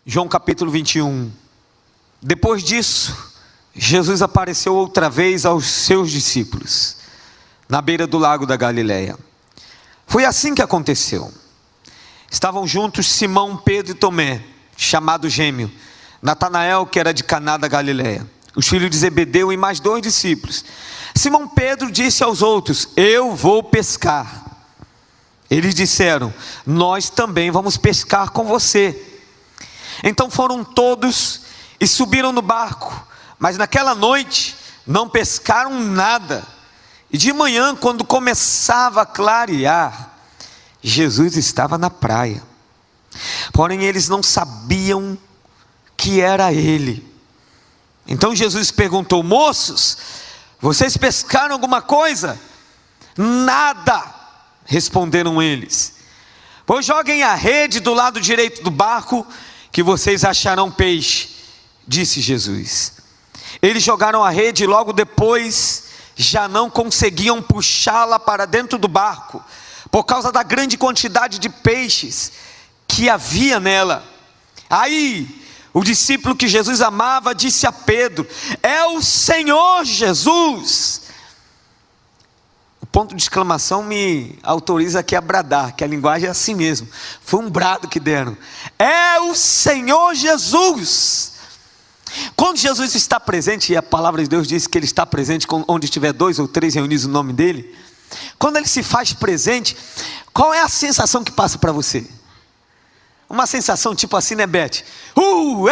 João capítulo 21. Depois disso, Jesus apareceu outra vez aos seus discípulos, na beira do lago da Galileia. Foi assim que aconteceu. Estavam juntos Simão, Pedro e Tomé, chamado Gêmeo, Natanael, que era de Caná da Galileia, os filhos de Zebedeu e mais 2 discípulos. Simão Pedro disse aos outros: eu vou pescar. Eles disseram: nós também vamos pescar com você. Então foram todos e subiram no barco, mas naquela noite não pescaram nada. E de manhã, quando começava a clarear, Jesus estava na praia. Porém eles não sabiam que era ele. Então Jesus perguntou: moços, vocês pescaram alguma coisa? Nada, responderam eles. Pois joguem a rede do lado direito do barco, que vocês acharão peixe, disse Jesus. Eles jogaram a rede e logo depois já não conseguiam puxá-la para dentro do barco, por causa da grande quantidade de peixes que havia nela. Aí o discípulo que Jesus amava disse a Pedro: é o Senhor Jesus. O ponto de exclamação me autoriza aqui a bradar, que a linguagem é assim mesmo. Foi um brado que deram. É o Senhor Jesus. Quando Jesus está presente, e a palavra de Deus diz que Ele está presente onde estiver 2 ou 3 reunidos no nome dEle. Quando Ele se faz presente, qual é a sensação que passa para você? Uma sensação tipo assim, né, Beth?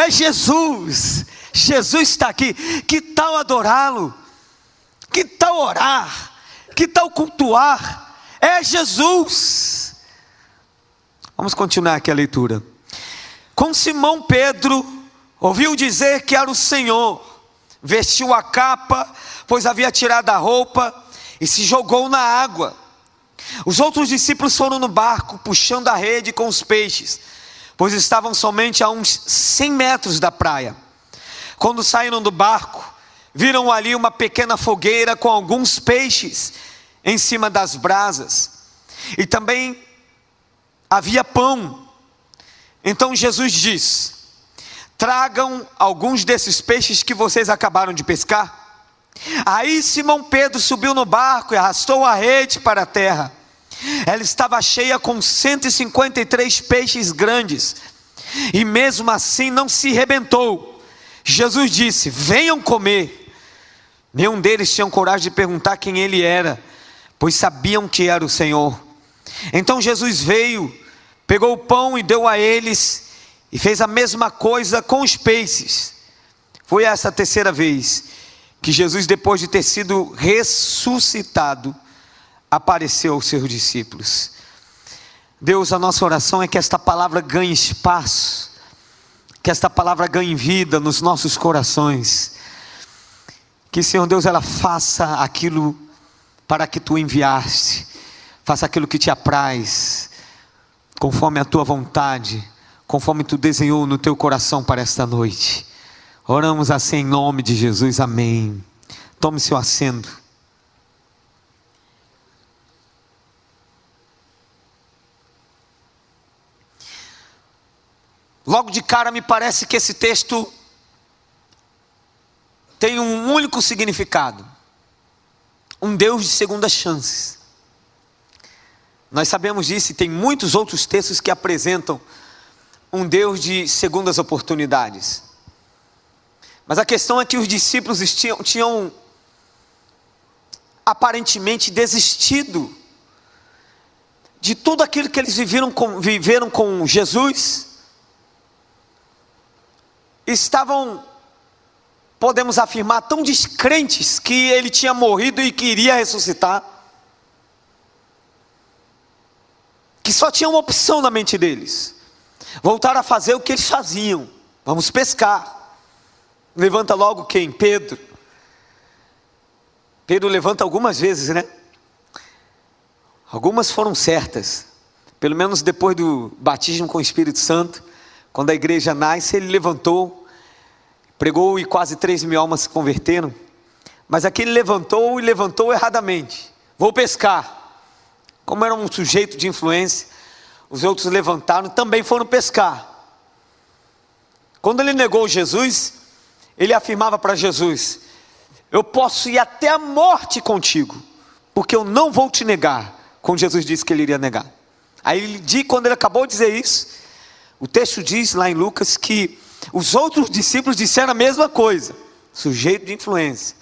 É Jesus! Jesus está aqui. Que tal adorá-lo? Que tal orar? Que tal cultuar? É Jesus! Vamos continuar aqui a leitura. Quando Simão Pedro ouviu dizer que era o Senhor, vestiu a capa, pois havia tirado a roupa, e se jogou na água. Os outros discípulos foram no barco, puxando a rede com os peixes, pois estavam somente a uns 100 metros da praia. Quando saíram do barco, viram ali uma pequena fogueira com alguns peixes em cima das brasas, e também havia pão. Então Jesus disse: tragam alguns desses peixes que vocês acabaram de pescar. Aí Simão Pedro subiu no barco e arrastou a rede para a terra. Ela estava cheia com 153 peixes grandes, e mesmo assim não se rebentou. Jesus disse: venham comer. Nenhum deles tinha coragem de perguntar quem ele era, pois sabiam que era o Senhor. Então Jesus veio, pegou o pão e deu a eles, e fez a mesma coisa com os peixes. Foi essa a terceira vez que Jesus, depois de ter sido ressuscitado, apareceu aos seus discípulos. Deus, a nossa oração é que esta palavra ganhe espaço, que esta palavra ganhe vida nos nossos corações, que, Senhor Deus, ela faça aquilo para que Tu enviaste, faça aquilo que Te apraz, conforme a Tua vontade, conforme Tu desenhou no Teu coração para esta noite. Oramos assim em nome de Jesus, amém. Tome seu assento. Logo de cara me parece que esse texto tem um único significado: um Deus de segundas chances. Nós sabemos disso, e tem muitos outros textos que apresentam um Deus de segundas oportunidades. Mas a questão é que os discípulos tinham aparentemente desistido de tudo aquilo que eles viveram com Jesus. Estavam, podemos afirmar, tão descrentes que ele tinha morrido e que iria ressuscitar, que só tinha uma opção na mente deles: voltar a fazer o que eles faziam. Vamos pescar. Levanta logo quem? Pedro. Pedro levanta algumas vezes, né? Algumas foram certas. Pelo menos depois do batismo com o Espírito Santo, quando a igreja nasce, ele levantou, pregou e quase 3.000 almas se converteram. Mas aqui ele levantou e levantou erradamente. Vou pescar. Como era um sujeito de influência, os outros levantaram, também foram pescar. Quando ele negou Jesus, ele afirmava para Jesus: eu posso ir até a morte contigo, porque eu não vou te negar. Quando Jesus disse que ele iria negar. Aí quando ele acabou de dizer isso, o texto diz lá em Lucas que os outros discípulos disseram a mesma coisa. Sujeito de influência.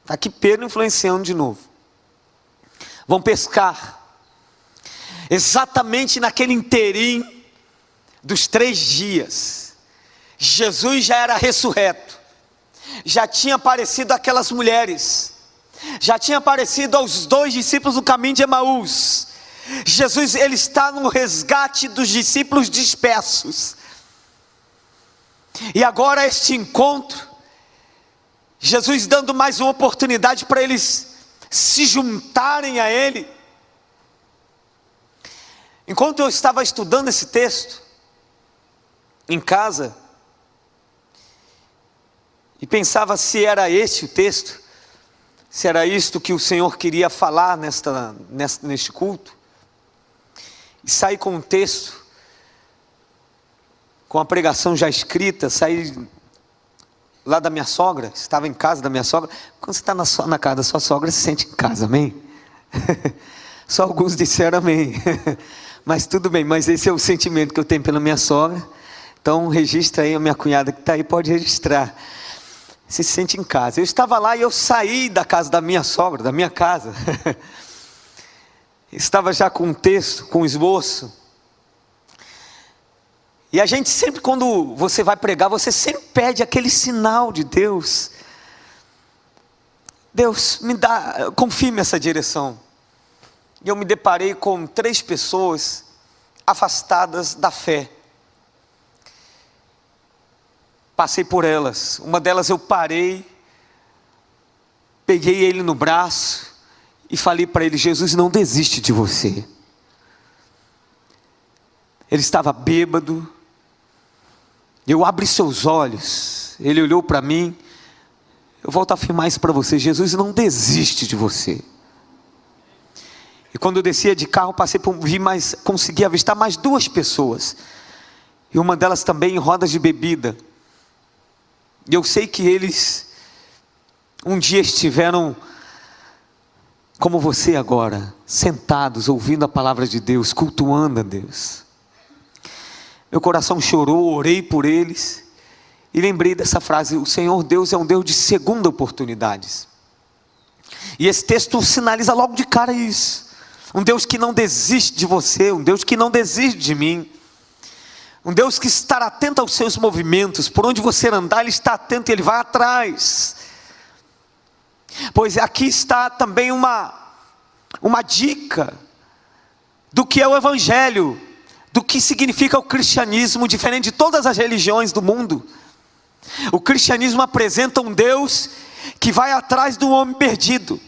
Está aqui Pedro influenciando de novo. Vão pescar. Exatamente naquele inteirinho dos 3 dias. Jesus já era ressurreto. Já tinha aparecido àquelas mulheres. Já tinha aparecido aos 2 discípulos no caminho de Emaús. Jesus, ele está no resgate dos discípulos dispersos. E agora este encontro, Jesus dando mais uma oportunidade para eles se juntarem a Ele. Enquanto eu estava estudando esse texto, em casa, e pensava se era esse o texto, se era isto que o Senhor queria falar neste culto, e saí com um texto, com a pregação já escrita, saí lá da minha sogra, estava em casa da minha sogra. Quando você está na casa da sua sogra, se sente em casa, amém? Só alguns disseram amém. Mas tudo bem, mas esse é o sentimento que eu tenho pela minha sogra. Então registra aí, a minha cunhada que está aí pode registrar. Você se sente em casa. Eu estava lá e eu saí da casa da minha sogra, da minha casa. Estava já com um texto, com um esboço. E a gente sempre, quando você vai pregar, você sempre pede aquele sinal de Deus. Deus, me dá, confirme essa direção. E eu me deparei com 3 pessoas afastadas da fé. Passei por elas. Uma delas eu parei, peguei ele no braço e falei para ele: Jesus não desiste de você. Ele estava bêbado. Eu abri seus olhos. Ele olhou para mim. Eu volto a afirmar isso para você: Jesus não desiste de você. E quando eu descia de carro, consegui avistar mais 2 pessoas. E uma delas também em rodas de bebida. E eu sei que eles um dia estiveram como você agora, sentados, ouvindo a palavra de Deus, cultuando a Deus. Meu coração chorou, orei por eles, e lembrei dessa frase: o Senhor Deus é um Deus de segunda oportunidades. E esse texto sinaliza logo de cara isso. Um Deus que não desiste de você, um Deus que não desiste de mim. Um Deus que está atento aos seus movimentos, por onde você andar, Ele está atento e Ele vai atrás. Pois aqui está também uma dica do que é o Evangelho, do que significa o cristianismo, diferente de todas as religiões do mundo. O cristianismo apresenta um Deus que vai atrás do homem perdido,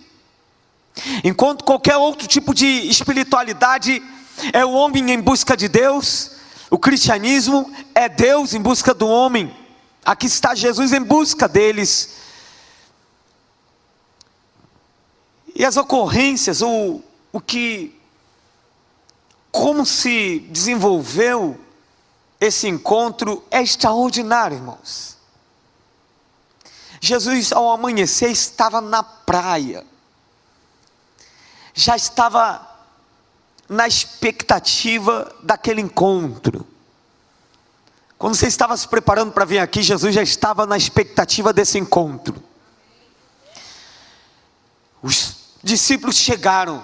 enquanto qualquer outro tipo de espiritualidade é o homem em busca de Deus. O cristianismo é Deus em busca do homem. Aqui está Jesus em busca deles. E as ocorrências, como se desenvolveu esse encontro é extraordinário, irmãos. Jesus, ao amanhecer, estava na praia. Já estava na expectativa daquele encontro. Quando você estava se preparando para vir aqui, Jesus já estava na expectativa desse encontro. Os discípulos chegaram.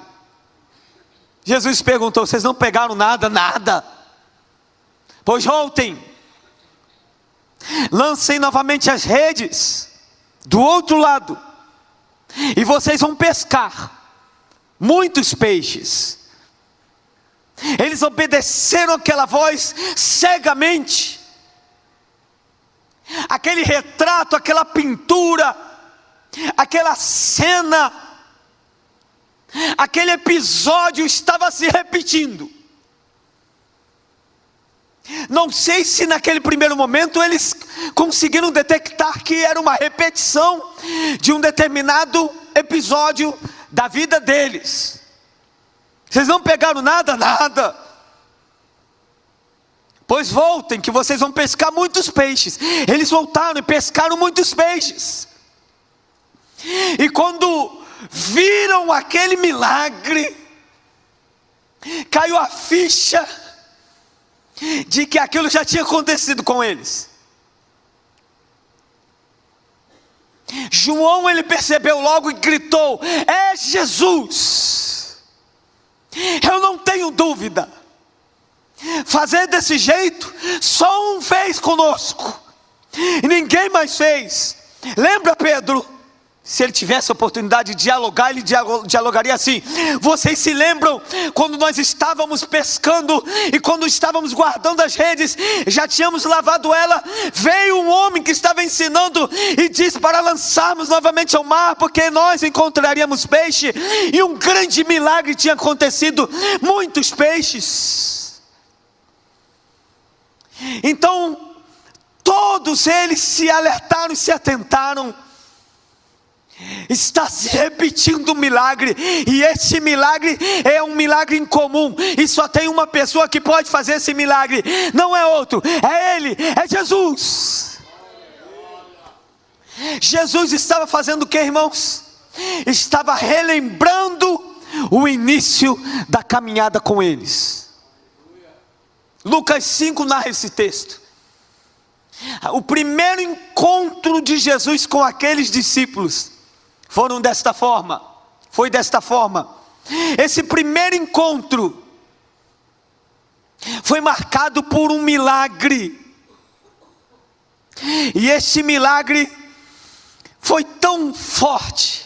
Jesus perguntou: vocês não pegaram nada? Nada. Pois voltem, lancem novamente as redes do outro lado, e vocês vão pescar muitos peixes. Eles obedeceram aquela voz cegamente. Aquele retrato, aquela pintura, aquela cena, aquele episódio estava se repetindo. Não sei se naquele primeiro momento eles conseguiram detectar que era uma repetição de um determinado episódio da vida deles. Vocês não pegaram nada? Nada. pois voltem que vocês vão pescar muitos peixes. Eles voltaram e pescaram muitos peixes. E quando viram aquele milagre, caiu a ficha de que aquilo já tinha acontecido com eles. João, ele percebeu logo e gritou: é Jesus. Eu não tenho dúvida. Fazer desse jeito, só um fez conosco, e ninguém mais fez. Lembra Pedro? Se ele tivesse a oportunidade de dialogar, ele dialogaria assim: vocês se lembram quando nós estávamos pescando e quando estávamos guardando as redes, já tínhamos lavado ela, veio um homem que estava ensinando e disse para lançarmos novamente ao mar, porque nós encontraríamos peixe, e um grande milagre tinha acontecido, muitos peixes. Então todos eles se alertaram e se atentaram. Está se repetindo um milagre, e esse milagre é um milagre incomum, e só tem uma pessoa que pode fazer esse milagre, não é outro, é Ele, é Jesus. Jesus estava fazendo o que, irmãos? Estava relembrando o início da caminhada com eles. Lucas 5 narra esse texto. O primeiro encontro de Jesus com aqueles discípulos foi desta forma. Esse primeiro encontro foi marcado por um milagre. E esse milagre foi tão forte,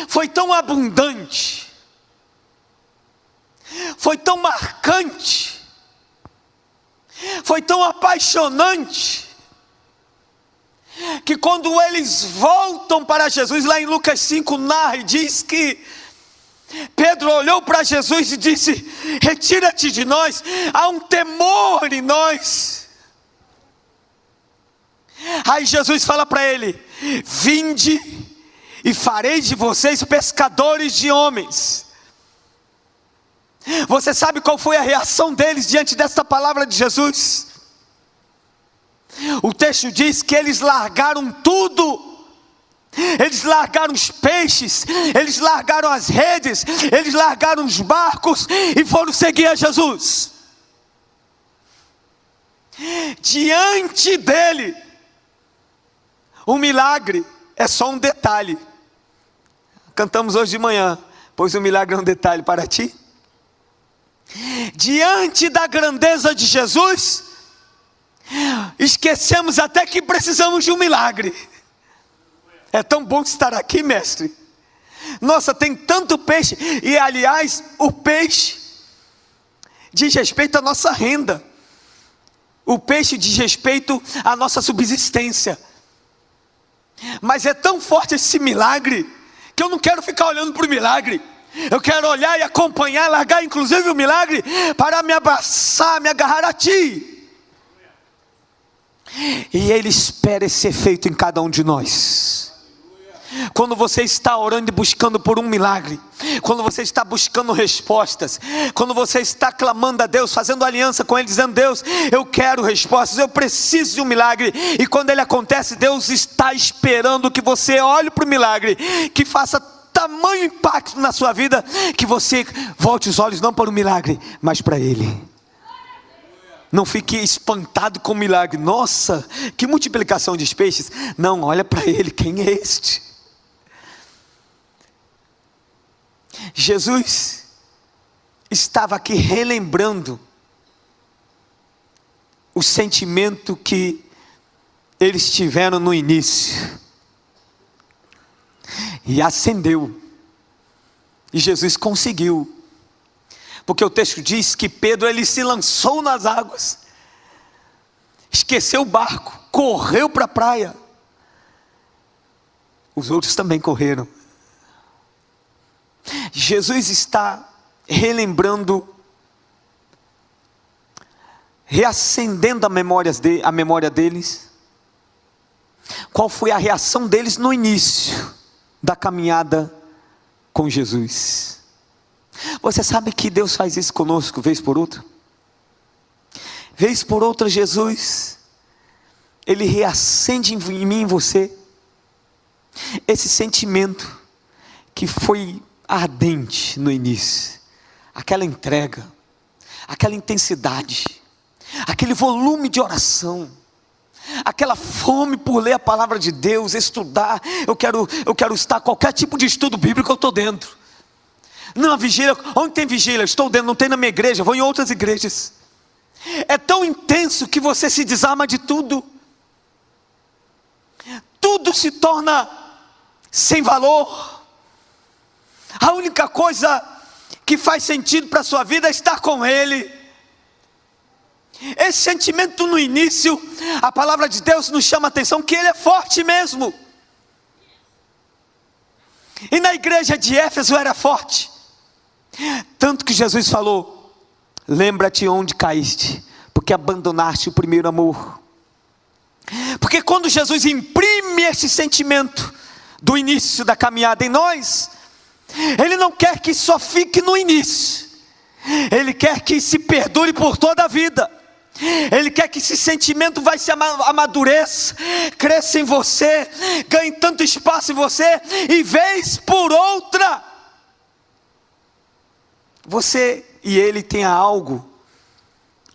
foi tão abundante, foi tão marcante, foi tão apaixonante, que quando eles voltam para Jesus, lá em Lucas 5 narra e diz que Pedro olhou para Jesus e disse: retira-te de nós, há um temor em nós. Aí Jesus fala para ele: vinde e farei de vocês pescadores de homens. Você sabe qual foi a reação deles diante desta palavra de Jesus? O texto diz que eles largaram tudo. Eles largaram os peixes, eles largaram as redes, eles largaram os barcos e foram seguir a Jesus. Diante dele, o milagre é só um detalhe. Cantamos hoje de manhã: pois o milagre é um detalhe para ti. Diante da grandeza de Jesus, esquecemos até que precisamos de um milagre. É tão bom estar aqui, mestre. Nossa, tem tanto peixe. E aliás, o peixe diz respeito à nossa renda. O peixe diz respeito à nossa subsistência. Mas é tão forte esse milagre, que eu não quero ficar olhando para o milagre. Eu quero olhar e acompanhar, largar inclusive o milagre, para me abraçar, me agarrar a ti. E Ele espera esse efeito em cada um de nós. Quando você está orando e buscando por um milagre, quando você está buscando respostas, quando você está clamando a Deus, fazendo aliança com Ele, dizendo: Deus, eu quero respostas, eu preciso de um milagre. E quando ele acontece, Deus está esperando que você olhe para o milagre, que faça tamanho impacto na sua vida, que você volte os olhos não para o milagre, mas para Ele. Não fique espantado com o milagre. Nossa, que multiplicação de peixes. Não, olha para Ele, quem é este? Jesus estava aqui relembrando o sentimento que eles tiveram no início, e acendeu, e Jesus conseguiu, porque o texto diz que Pedro, ele se lançou nas águas, esqueceu o barco, correu para a praia. Os outros também correram. Jesus está relembrando, reacendendo a memória deles. Qual foi a reação deles no início da caminhada com Jesus? Você sabe que Deus faz isso conosco vez por outra? vez por outra Jesus, Ele reacende em mim e em você, esse sentimento que foi ardente no início, aquela entrega, aquela intensidade, aquele volume de oração, aquela fome por ler a palavra de Deus, estudar. Eu quero estar, qualquer tipo de estudo bíblico eu estou dentro. Não, a vigília, onde tem vigília? Estou dentro, não tem na minha igreja, vou em outras igrejas. É tão intenso que você se desarma de tudo. Tudo se torna sem valor. A única coisa que faz sentido para a sua vida é estar com Ele. Esse sentimento no início, a palavra de Deus nos chama a atenção que ele é forte mesmo. E na igreja de Éfeso era forte. Tanto que Jesus falou: lembra-te onde caíste, porque abandonaste o primeiro amor. Porque quando Jesus imprime esse sentimento do início da caminhada em nós, Ele não quer que só fique no início, Ele quer que se perdure por toda a vida. Ele quer que esse sentimento vai se amadureça, cresça em você, ganhe tanto espaço em você, e vez por outra, você e Ele tenha algo,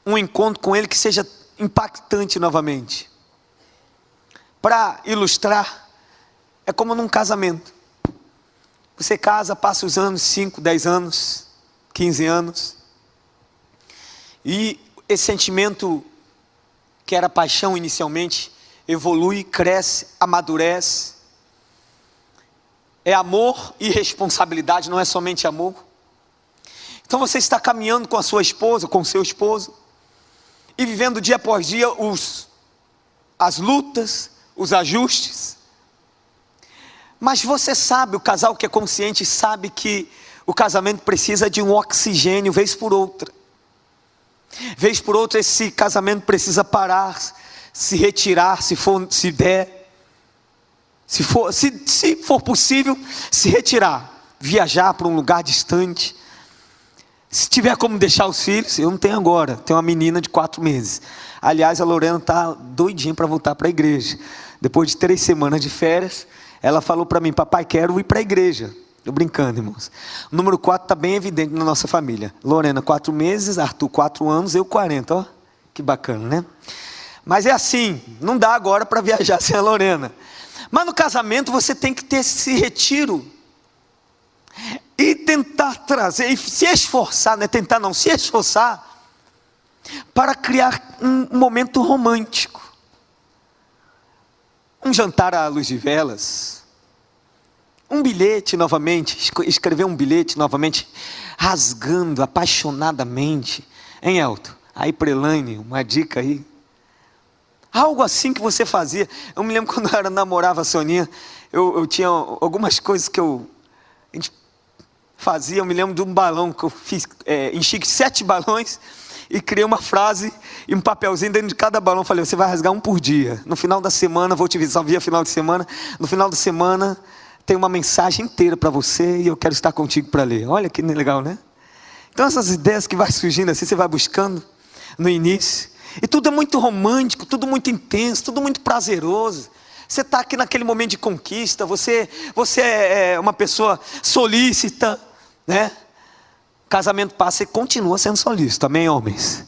um encontro com Ele que seja impactante novamente. Para ilustrar, é como num casamento. Você casa, passa os anos, 5, 10 anos, 15 anos, e esse sentimento que era paixão inicialmente, evolui, cresce, amadurece. É amor e responsabilidade, não é somente amor. Então você está caminhando com a sua esposa, com o seu esposo, e vivendo dia após dia as lutas, os ajustes. Mas você sabe, o casal que é consciente sabe que o casamento precisa de um oxigênio, vez por outra. Vez por outra esse casamento precisa parar, se retirar, se der. Se for possível, se retirar, viajar para um lugar distante. Se tiver como deixar os filhos, eu não tenho agora, tenho uma menina de 4 meses. Aliás, a Lorena está doidinha para voltar para a igreja. Depois de 3 semanas de férias, ela falou para mim: papai, quero ir para a igreja. Eu brincando, irmãos. O número 4 está bem evidente na nossa família. Lorena, 4 meses, Arthur, 4 anos, eu 40, ó. Que bacana, né? Mas é assim, não dá agora para viajar sem a Lorena. Mas no casamento você tem que ter esse retiro. E tentar trazer, e se esforçar, não é tentar não, se esforçar, para criar um momento romântico. Um jantar à luz de velas, um bilhete novamente, escrever um bilhete novamente, rasgando apaixonadamente, hein, Elton? Aí para Elaine, uma dica aí, algo assim que você fazia. Eu me lembro quando eu namorava a Soninha, eu tinha algumas coisas que a gente fazia. Eu me lembro de um balão que eu fiz, enchi 7 balões, e criei uma frase e um papelzinho dentro de cada balão. Falei: você vai rasgar um por dia, no final da semana, vou te avisar via final de semana, no final da semana tem uma mensagem inteira para você e eu quero estar contigo para ler. Olha que legal, né? Então essas ideias que vai surgindo assim, você vai buscando no início, e tudo é muito romântico, tudo muito intenso, tudo muito prazeroso. Você está aqui naquele momento de conquista, você é uma pessoa solícita, né? Casamento passa e continua sendo solícito, amém, homens?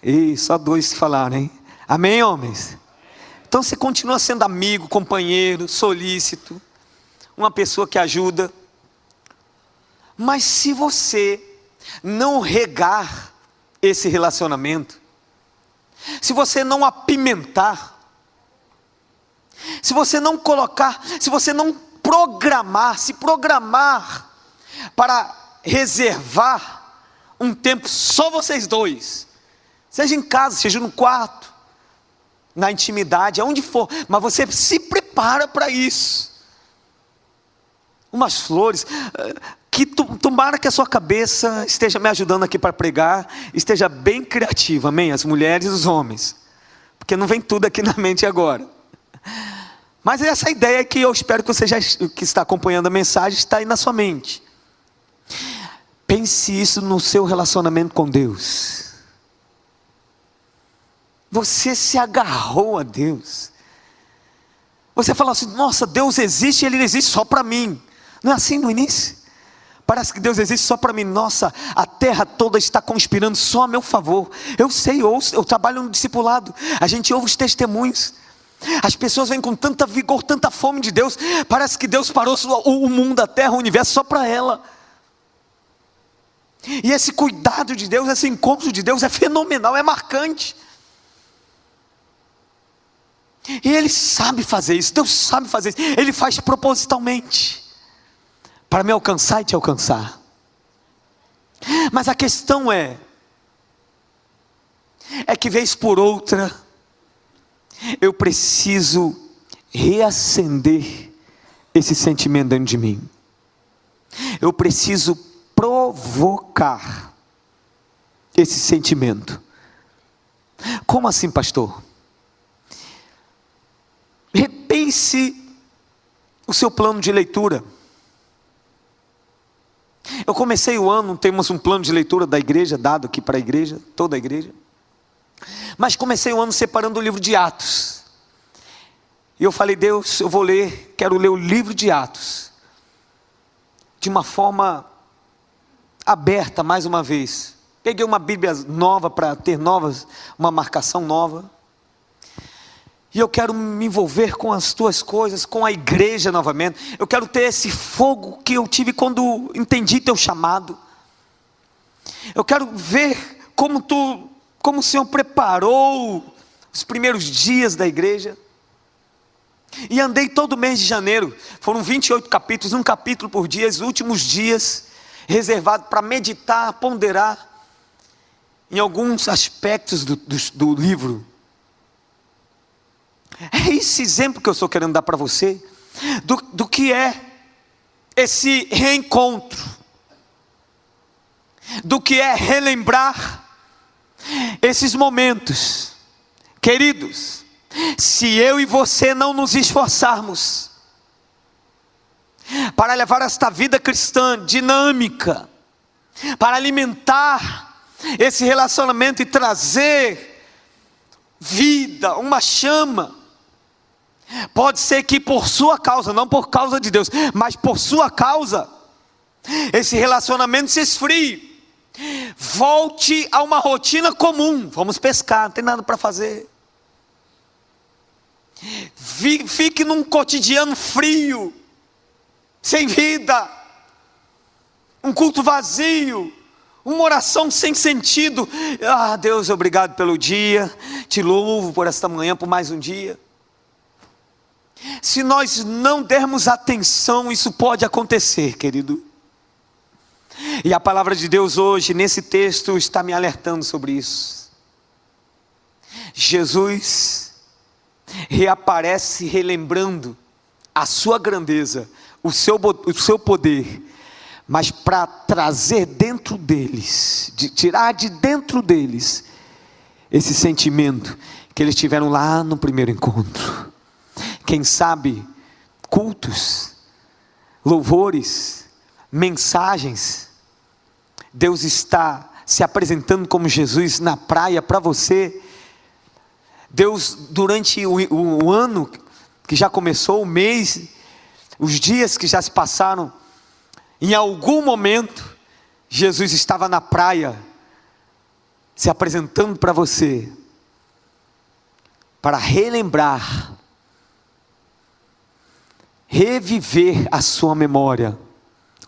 E só 2 que falaram, hein? Amém, homens? Então você continua sendo amigo, companheiro, solícito, uma pessoa que ajuda. Mas se você não regar esse relacionamento, se você não apimentar, se você não colocar, se você não se programar para reservar um tempo só vocês dois, seja em casa, seja no quarto, na intimidade, aonde for, mas você se prepara para isso. Umas flores, que tomara que a sua cabeça esteja me ajudando aqui para pregar, esteja bem criativa, amém? As mulheres e os homens, porque não vem tudo aqui na mente agora. Mas essa ideia que eu espero que você que está acompanhando a mensagem, está aí na sua mente. Pense isso no seu relacionamento com Deus. Você se agarrou a Deus. Você fala assim: nossa, Deus existe e Ele existe só para mim. Não é assim no início? Parece que Deus existe só para mim. Nossa, a terra toda está conspirando só a meu favor. Eu sei, eu trabalho no discipulado. A gente ouve os testemunhos. As pessoas vêm com tanta vigor, tanta fome de Deus. Parece que Deus parou o mundo, a terra, o universo só para ela. E esse cuidado de Deus, esse encontro de Deus é fenomenal, é marcante. E Ele sabe fazer isso, Deus sabe fazer isso. Ele faz propositalmente, para me alcançar e te alcançar. Mas a questão é que vez por outra, eu preciso reacender esse sentimento dentro de mim. Eu preciso provocar esse sentimento. Como assim, pastor? Repense o seu plano de leitura. Eu comecei o ano, temos um plano de leitura da igreja, dado aqui para a igreja, toda a igreja. Mas comecei o ano separando o livro de Atos. E eu falei: Deus, eu vou ler, quero ler o livro de Atos de uma forma aberta mais uma vez. Peguei uma Bíblia nova para ter uma marcação nova. E eu quero me envolver com as tuas coisas, com a igreja novamente. Eu quero ter esse fogo que eu tive quando entendi teu chamado. Eu quero ver como o Senhor preparou os primeiros dias da igreja. E andei todo mês de janeiro. Foram 28 capítulos, um capítulo por dia, os últimos dias reservado para meditar, ponderar em alguns aspectos do livro. É esse exemplo que eu estou querendo dar para você, do que é esse reencontro, do que é relembrar esses momentos. Queridos, se eu e você não nos esforçarmos para levar esta vida cristã dinâmica, para alimentar esse relacionamento e trazer vida, uma chama, pode ser que por sua causa, não por causa de Deus, mas por sua causa, esse relacionamento se esfrie, volte a uma rotina comum. Vamos pescar, não tem nada para fazer. Fique num cotidiano frio, sem vida, um culto vazio, uma oração sem sentido. Ah, Deus, obrigado pelo dia, te louvo por esta manhã, por mais um dia. Se nós não dermos atenção, isso pode acontecer, querido. E a palavra de Deus hoje, nesse texto, está me alertando sobre isso. Jesus reaparece relembrando a sua grandeza, o seu poder, mas para trazer dentro deles, tirar de dentro deles, esse sentimento que eles tiveram lá no primeiro encontro. Quem sabe, cultos, louvores, mensagens, Deus está se apresentando como Jesus na praia para você. Deus, durante o ano que já começou, o mês, os dias que já se passaram, em algum momento, Jesus estava na praia, se apresentando para você, para relembrar, reviver a sua memória,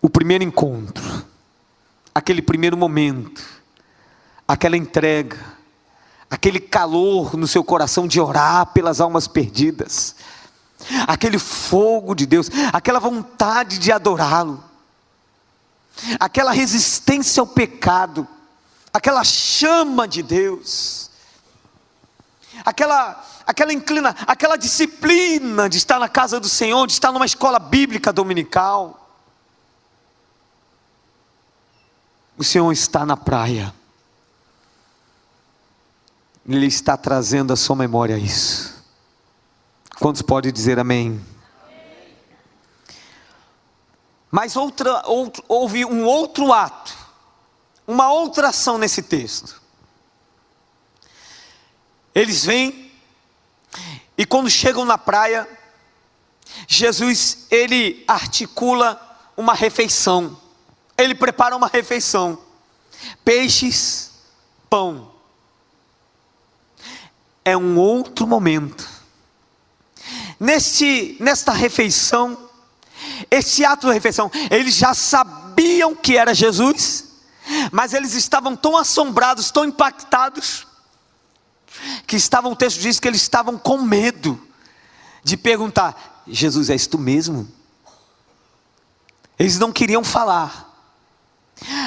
o primeiro encontro, aquele primeiro momento, aquela entrega, aquele calor no seu coração de orar pelas almas perdidas, aquele fogo de Deus, aquela vontade de adorá-lo, aquela resistência ao pecado, aquela chama de Deus, aquela disciplina de estar na casa do Senhor, de estar numa escola bíblica dominical. O Senhor está na praia, Ele está trazendo à sua memória isso. Quantos podem dizer amém? Mas houve um outro ato, uma outra ação nesse texto. Eles vêm, e quando chegam na praia, Jesus, ele articula uma refeição. Ele prepara uma refeição: peixes, pão. É um outro momento. Nesta refeição, esse ato da refeição, eles já sabiam que era Jesus, mas eles estavam tão assombrados, tão impactados, que o texto diz que eles estavam com medo de perguntar: Jesus, és tu mesmo? Eles não queriam falar.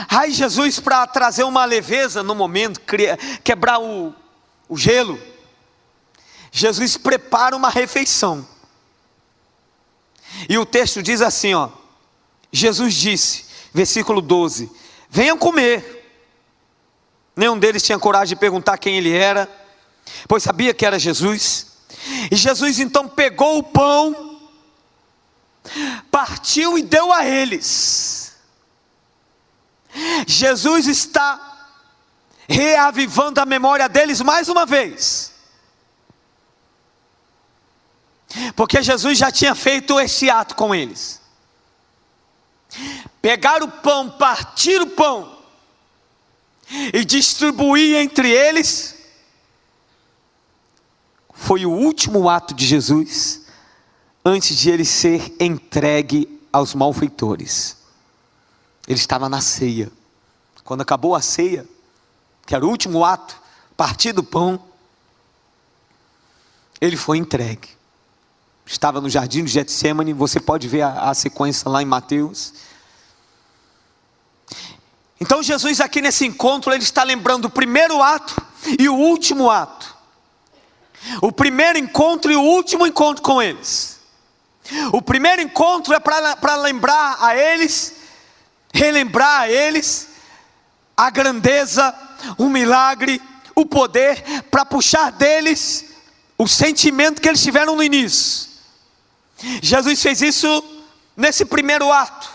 Aí Jesus, para trazer uma leveza no momento, quebrar o gelo, Jesus prepara uma refeição. E o texto diz assim, Jesus disse, versículo 12: venham comer. Nenhum deles tinha coragem de perguntar quem ele era, pois sabia que era Jesus. E Jesus então pegou o pão, partiu e deu a eles. Jesus está reavivando a memória deles mais uma vez, porque Jesus já tinha feito esse ato com eles. Pegar o pão, partir o pão e distribuir entre eles, foi o último ato de Jesus antes de ele ser entregue aos malfeitores. Ele estava na ceia. Quando acabou a ceia, que era o último ato, partir do pão, ele foi entregue. Estava no jardim de Getsêmani. Você pode ver a sequência lá em Mateus. Então Jesus aqui nesse encontro, ele está lembrando o primeiro ato e o último ato. O primeiro encontro e o último encontro com eles. O primeiro encontro é para lembrar a eles, relembrar a eles a grandeza, o milagre, o poder, para puxar deles o sentimento que eles tiveram no início. Jesus fez isso nesse primeiro ato.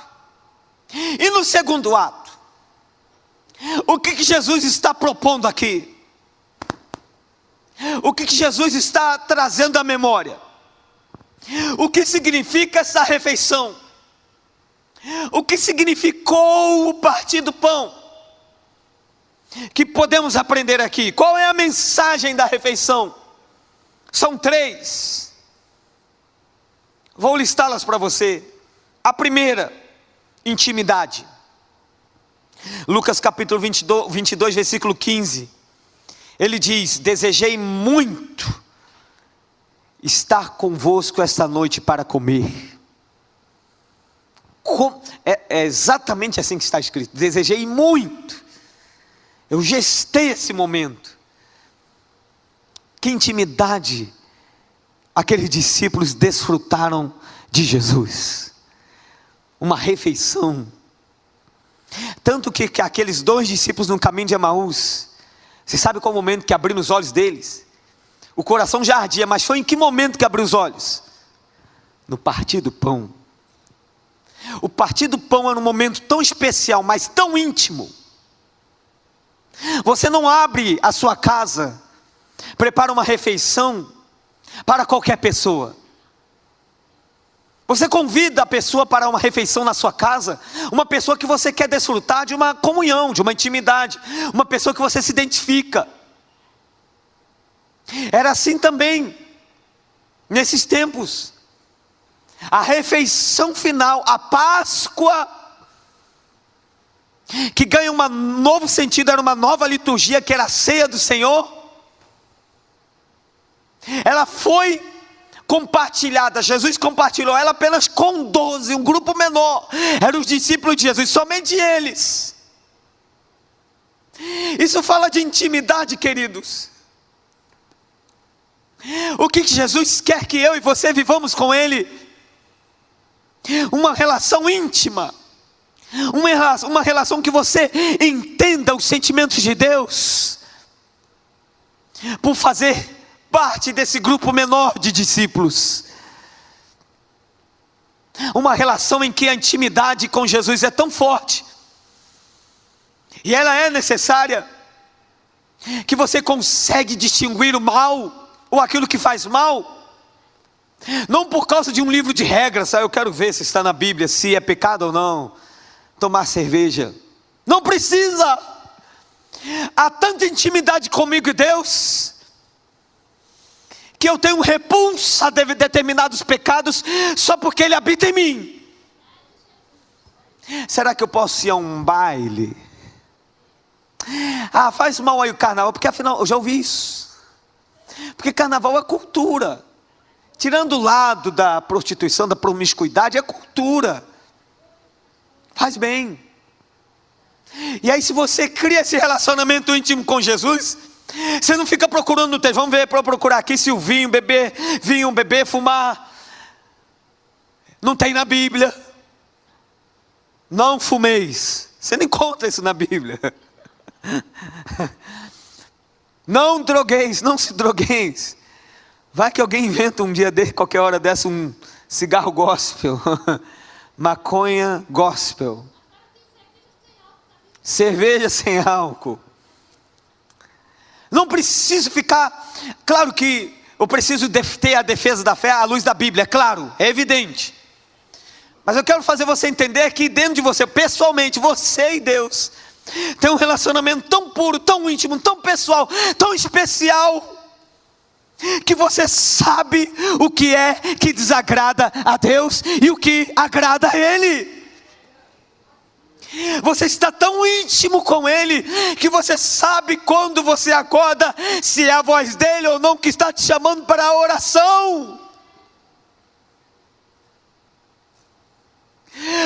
E no segundo ato, o que Jesus está propondo aqui? O que Jesus está trazendo à memória? O que significa essa refeição? O que significou o partir do pão? Que podemos aprender aqui? Qual é a mensagem da refeição? São 3. Vou listá-las para você. A primeira, intimidade. Lucas capítulo 22, versículo 15. Ele diz: desejei muito estar convosco esta noite para comer. É exatamente assim que está escrito. Desejei muito. Eu gestei esse momento. Que intimidade aqueles discípulos desfrutaram de Jesus. Uma refeição. Tanto que aqueles 2 discípulos no caminho de Emaús, você sabe qual o momento que abriram os olhos deles? O coração já ardia, mas foi em que momento que abriu os olhos? No partir do pão. O partir do pão era um momento tão especial, mas tão íntimo. Você não abre a sua casa, prepara uma refeição para qualquer pessoa. Você convida a pessoa para uma refeição na sua casa, uma pessoa que você quer desfrutar de uma comunhão, de uma intimidade, uma pessoa que você se identifica. Era assim também nesses tempos. A refeição final, a Páscoa, que ganha um novo sentido, era uma nova liturgia, que era a ceia do Senhor. Ela foi compartilhada, Jesus compartilhou ela apenas com 12, um grupo menor, eram os discípulos de Jesus, somente eles. Isso fala de intimidade, queridos. O que Jesus quer que eu e você vivamos com Ele? Uma relação íntima, uma relação que você entenda os sentimentos de Deus, por fazer parte desse grupo menor de discípulos. Uma relação em que a intimidade com Jesus é tão forte, e ela é necessária, que você consegue distinguir o mal, ou aquilo que faz mal, não por causa de um livro de regras, eu quero ver se está na Bíblia, se é pecado ou não tomar cerveja. Não precisa. Há tanta intimidade comigo e Deus, que eu tenho repulsa a determinados pecados, só porque Ele habita em mim. Será que eu posso ir a um baile? Faz mal aí o carnaval, porque afinal, eu já ouvi isso. Porque carnaval é cultura. Tirando o lado da prostituição, da promiscuidade, é cultura. Faz bem. E aí, se você cria esse relacionamento íntimo com Jesus, você não fica procurando no texto. Vamos ver, para procurar aqui se o vinho, beber, fumar. Não tem na Bíblia. Não fumeis. Você nem conta isso na Bíblia. Não drogueis, não se drogueis. Vai que alguém inventa um dia desse, qualquer hora dessa, um cigarro gospel. Maconha gospel. Cerveja sem álcool. Não preciso ficar. Claro que eu preciso ter a defesa da fé à luz da Bíblia, é claro, é evidente. Mas eu quero fazer você entender que dentro de você, pessoalmente, você e Deus tem um relacionamento tão puro, tão íntimo, tão pessoal, tão especial, que você sabe o que é que desagrada a Deus e o que agrada a Ele. Você está tão íntimo com Ele, que você sabe quando você acorda, se é a voz dEle ou não que está te chamando para a oração.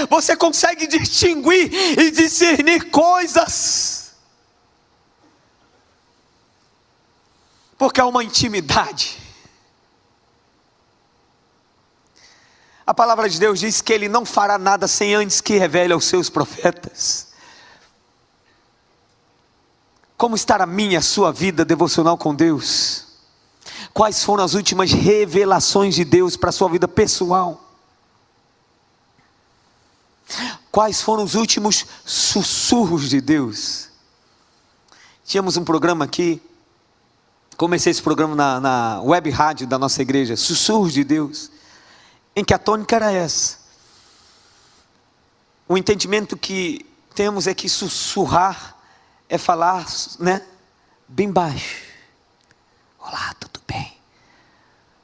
Você consegue distinguir e discernir coisas, porque há uma intimidade. A palavra de Deus diz que Ele não fará nada sem antes que revele aos seus profetas. Como está a minha, a sua vida devocional com Deus? Quais foram as últimas revelações de Deus para a sua vida pessoal? Quais foram os últimos sussurros de Deus? Tínhamos um programa aqui, comecei esse programa na web rádio da nossa igreja, Sussurros de Deus, em que a tônica era essa. O entendimento que temos é que sussurrar é falar, né, bem baixo. Olá, tudo bem?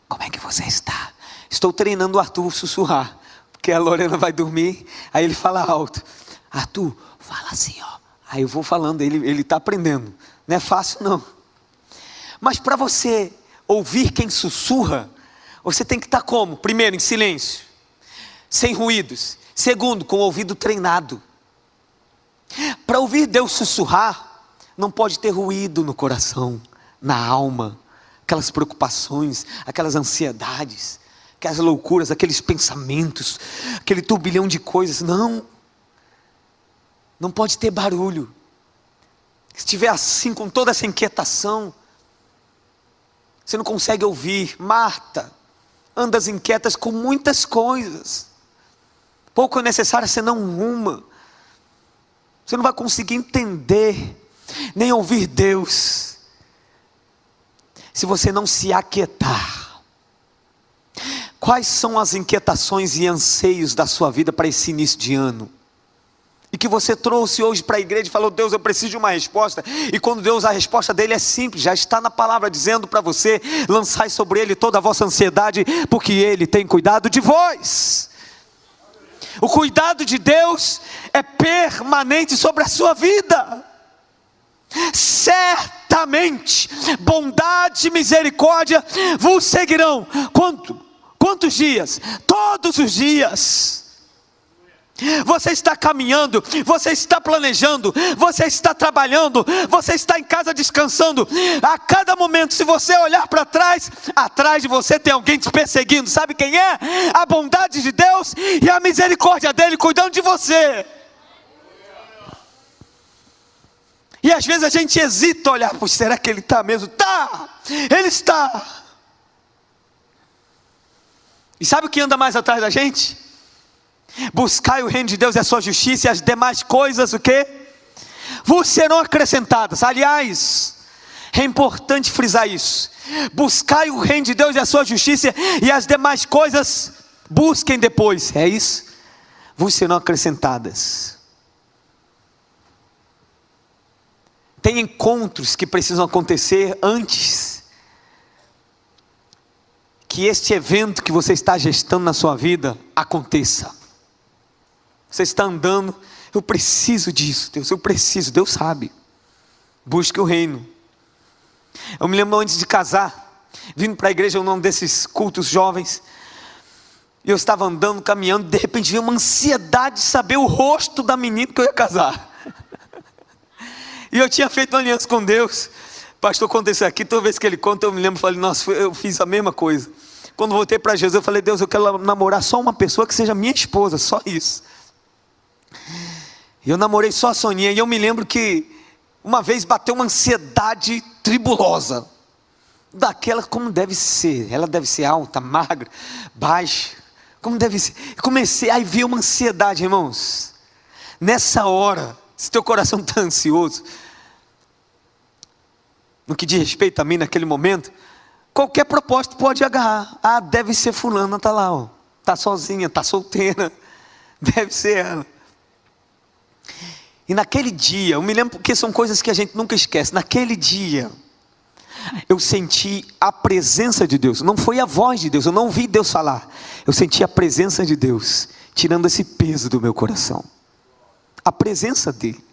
Como é que você está? Estou treinando o Arthur sussurrar, porque a Lorena vai dormir, aí ele fala alto. Arthur, fala assim, ó. Aí eu vou falando, ele está aprendendo. Não é fácil não. Mas para você ouvir quem sussurra, você tem que estar como? Primeiro, em silêncio, sem ruídos. Segundo, com o ouvido treinado. Para ouvir Deus sussurrar, não pode ter ruído no coração, na alma, aquelas preocupações, aquelas ansiedades, aquelas loucuras, aqueles pensamentos, aquele turbilhão de coisas. Não pode ter barulho. Se estiver assim, com toda essa inquietação, você não consegue ouvir. Marta, andas inquietas com muitas coisas, pouco é necessário, senão uma. Você não vai conseguir entender, nem ouvir Deus, se você não se aquietar. Quais são as inquietações e anseios da sua vida para esse início de ano? E que você trouxe hoje para a igreja e falou: Deus, eu preciso de uma resposta. E quando Deus, a resposta dele é simples, já está na palavra dizendo para você: lançai sobre ele toda a vossa ansiedade, porque ele tem cuidado de vós. O cuidado de Deus é permanente sobre a sua vida. Certamente bondade e misericórdia vos seguirão. Quantos dias? Todos os dias. Você está caminhando, você está planejando, você está trabalhando, você está em casa descansando. A cada momento, se você olhar para trás, atrás de você tem alguém te perseguindo. Sabe quem é? A bondade de Deus e a misericórdia dele cuidando de você. E às vezes a gente hesita a olhar: pois será que ele está mesmo? Está, ele está. E sabe o que anda mais atrás da gente? Buscai o reino de Deus e a sua justiça, e as demais coisas, o quê? Vos serão acrescentadas. Aliás, É importante frisar isso. Buscai o reino de Deus e a sua justiça, e as demais coisas busquem depois. É isso? Vos serão acrescentadas. Tem encontros que precisam acontecer antes que este evento que você está gestando na sua vida aconteça. Você está andando, eu preciso disso, Deus, eu preciso, Deus sabe. Busque o reino. Eu me lembro antes de casar, vindo para a igreja, num desses cultos jovens, e eu estava andando, caminhando, de repente veio uma ansiedade de saber o rosto da menina que eu ia casar. E eu tinha feito uma aliança com Deus. Pastor conta isso aqui, toda vez que ele conta eu me lembro, falei, nossa, eu fiz a mesma coisa. Quando voltei para Jesus, eu falei, Deus, eu quero namorar só uma pessoa que seja minha esposa, só isso. E eu namorei só a Soninha, e eu me lembro que uma vez bateu uma ansiedade tribulosa, daquela como deve ser. Ela deve ser alta, magra, baixa, como deve ser. Comecei, aí veio uma ansiedade, irmãos. Nessa hora, se teu coração está ansioso, no que diz respeito a mim naquele momento, qualquer propósito pode agarrar. Ah, deve ser fulana, está lá, ó. Está sozinha, está solteira, deve ser ela. E naquele dia, eu me lembro porque são coisas que a gente nunca esquece. Naquele dia, eu senti a presença de Deus. Não foi a voz de Deus, eu não ouvi Deus falar. Eu senti a presença de Deus, tirando esse peso do meu coração. A presença dele.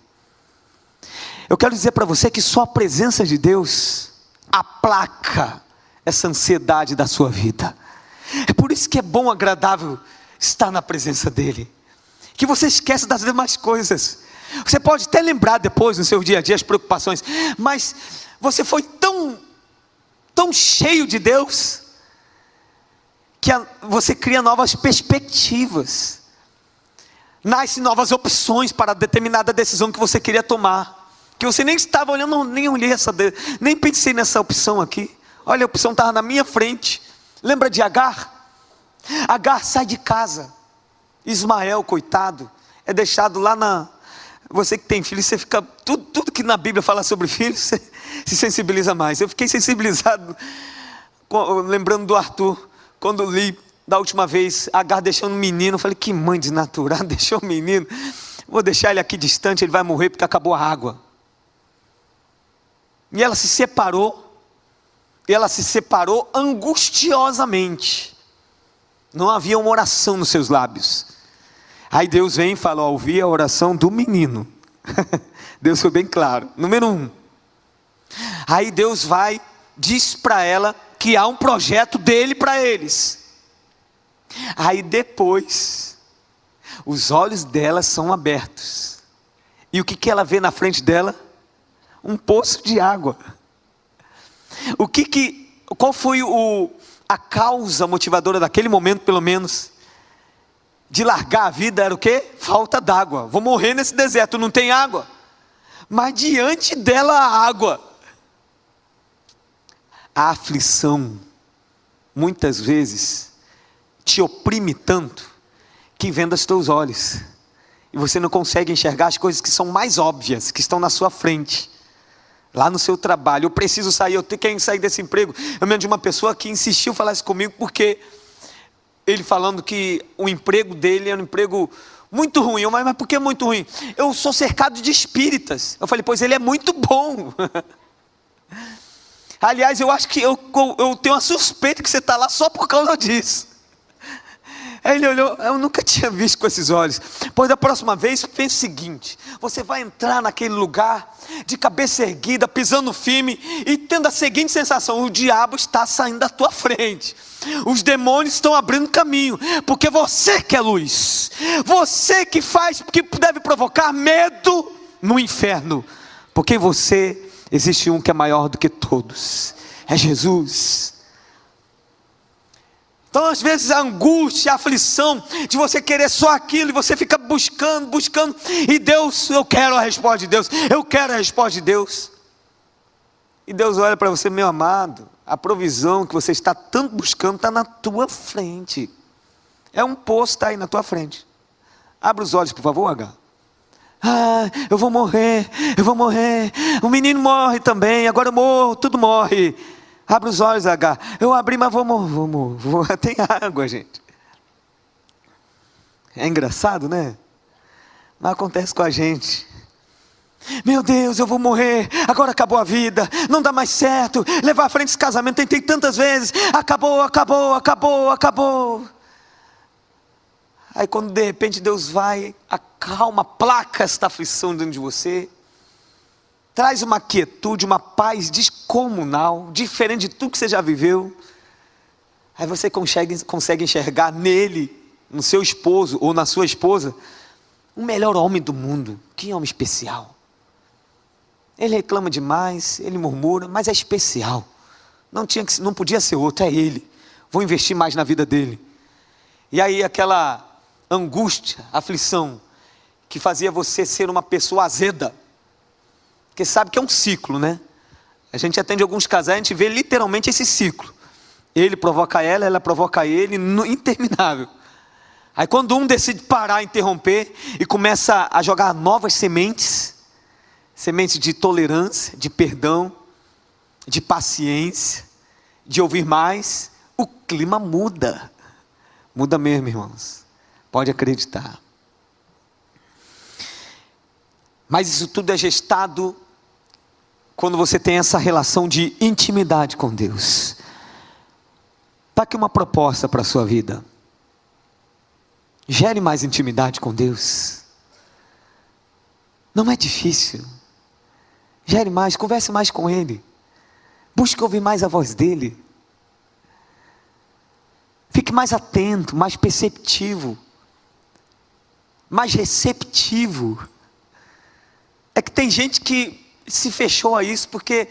Eu quero dizer para você que só a presença de Deus aplaca essa ansiedade da sua vida. É por isso que é bom, agradável estar na presença dele, que você esquece das demais coisas. Você pode até lembrar depois no seu dia a dia as preocupações, mas você foi tão cheio de Deus, que você cria novas perspectivas, nascem novas opções para determinada decisão que você queria tomar, que você nem estava olhando, nem olhei nem pensei nessa opção aqui. Olha, a opção estava na minha frente. Lembra de Agar? Agar sai de casa, Ismael, coitado, é deixado lá você que tem filho, você fica, tudo que na Bíblia fala sobre filhos, você se sensibiliza mais. Eu fiquei sensibilizado, lembrando do Arthur, quando li da última vez, Agar deixando um menino. Eu falei, que mãe desnaturada, deixou o menino, vou deixar ele aqui distante, ele vai morrer porque acabou a água. E ela se separou angustiosamente, não havia uma oração nos seus lábios. Aí Deus vem e fala, ouvi a oração do menino. Deus foi bem claro. Número 1. Aí Deus diz para ela que há um projeto dele para eles. Aí depois, os olhos dela são abertos. E o que ela vê na frente dela? Um poço de água. Qual foi a causa motivadora daquele momento, pelo menos, de largar a vida? Era o quê? Falta d'água. Vou morrer nesse deserto, não tem água. Mas diante dela a água. A aflição, muitas vezes, te oprime tanto, que venda os teus olhos. E você não consegue enxergar as coisas que são mais óbvias, que estão na sua frente. Lá no seu trabalho, eu preciso sair, eu tenho que sair desse emprego. Eu me lembro de uma pessoa que insistiu em falar isso comigo, porque ele falando que o emprego dele era um emprego muito ruim. Eu, mas por que muito ruim? Eu sou cercado de espíritas. Eu falei, pois ele é muito bom. Aliás, eu acho que eu tenho uma suspeita que você está lá só por causa disso. Aí ele olhou, eu nunca tinha visto com esses olhos. Pois da próxima vez, pense o seguinte: você vai entrar naquele lugar, de cabeça erguida, pisando firme, e tendo a seguinte sensação: o diabo está saindo da tua frente, os demônios estão abrindo caminho, porque você que é luz, você que faz, que deve provocar medo no inferno, porque em você existe um que é maior do que todos, é Jesus. Então às vezes a angústia, a aflição de você querer só aquilo, e você fica buscando, e Deus, eu quero a resposta de Deus, eu quero a resposta de Deus. E Deus olha para você, meu amado, a provisão que você está tanto buscando está na tua frente. É um poço, está aí na tua frente. Abre os olhos, por favor, H. eu vou morrer, o menino morre também, agora eu morro, tudo morre. Abre os olhos, H. Eu abri, mas vou morrer. Tem água, gente. É engraçado, né? Mas acontece com a gente. Meu Deus, eu vou morrer, agora acabou a vida, não dá mais certo, levar à frente esse casamento, tentei tantas vezes, acabou. Aí quando de repente Deus vai, acalma, aplaca esta aflição dentro de você, traz uma quietude, uma paz descomunal, diferente de tudo que você já viveu. Aí você consegue enxergar nele, no seu esposo ou na sua esposa, o melhor homem do mundo. Que homem especial. Ele reclama demais, ele murmura, mas é especial. Não podia ser outro, é ele. Vou investir mais na vida dele. E aí aquela angústia, aflição, que fazia você ser uma pessoa azeda, porque sabe que é um ciclo, né? A gente atende alguns casais, a gente vê literalmente esse ciclo. Ele provoca ela provoca ele, interminável. Aí quando um decide parar, interromper, e começa a jogar novas sementes de tolerância, de perdão, de paciência, de ouvir mais, o clima muda. Muda mesmo, irmãos. Pode acreditar. Mas isso tudo é gestado quando você tem essa relação de intimidade com Deus. Está aqui uma proposta para a sua vida. Gere mais intimidade com Deus. Não é difícil. Gere mais, converse mais com Ele. Busque ouvir mais a voz dEle. Fique mais atento, mais perceptivo, mais receptivo. É que tem gente que se fechou a isso porque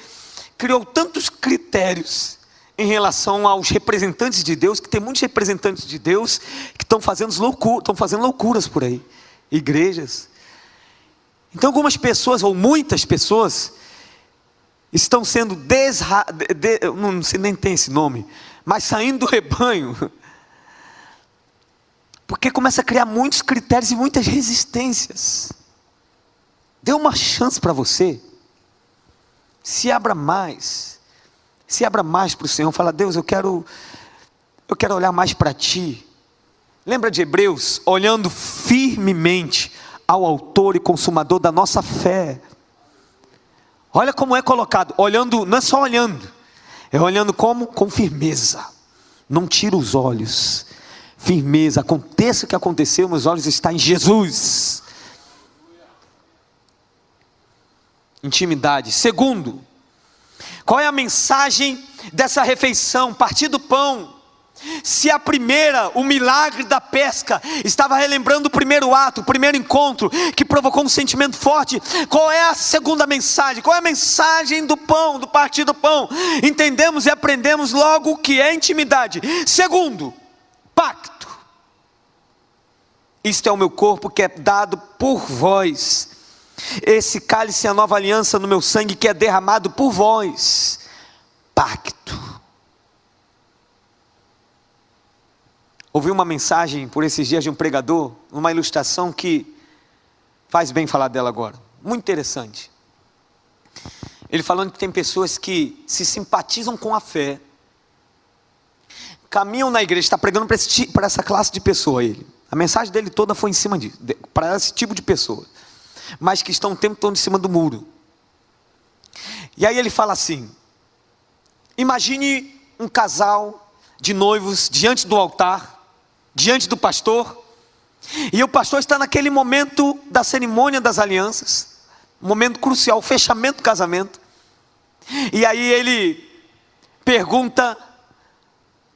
criou tantos critérios em relação aos representantes de Deus, que tem muitos representantes de Deus que estão fazendo loucuras por aí, igrejas. Então algumas pessoas, ou muitas pessoas, estão sendo não sei nem tem esse nome, mas saindo do rebanho, porque começa a criar muitos critérios e muitas resistências. Dê uma chance para você, se abra mais para o Senhor, fala: Deus, eu quero olhar mais para Ti. Lembra de Hebreus? Olhando firmemente ao autor e consumador da nossa fé. Olha como é colocado, olhando, não é só olhando, é olhando como? Com firmeza, não tira os olhos, firmeza, aconteça o que aconteceu, meus olhos estão em Jesus. Intimidade. Segundo, qual é a mensagem dessa refeição, partir do pão? Se a primeira, o milagre da pesca, estava relembrando o primeiro ato, o primeiro encontro, que provocou um sentimento forte, qual é a segunda mensagem? Qual é a mensagem do pão, do partir do pão? Entendemos e aprendemos logo o que é intimidade. Segundo, pacto. Isto é o meu corpo que é dado por vós. Esse cálice é a nova aliança no meu sangue que é derramado por vós. Pacto. Ouvi uma mensagem por esses dias de um pregador, uma ilustração que faz bem falar dela agora, muito interessante. Ele falando que tem pessoas que se simpatizam com a fé, caminham na igreja, está pregando para essa classe de pessoa. A mensagem dele toda foi em cima disso, para esse tipo de pessoa, mas que estão o tempo todo em cima do muro. E aí ele fala assim: imagine um casal de noivos diante do altar, diante do pastor, e o pastor está naquele momento da cerimônia das alianças, momento crucial, o fechamento do casamento. E aí ele pergunta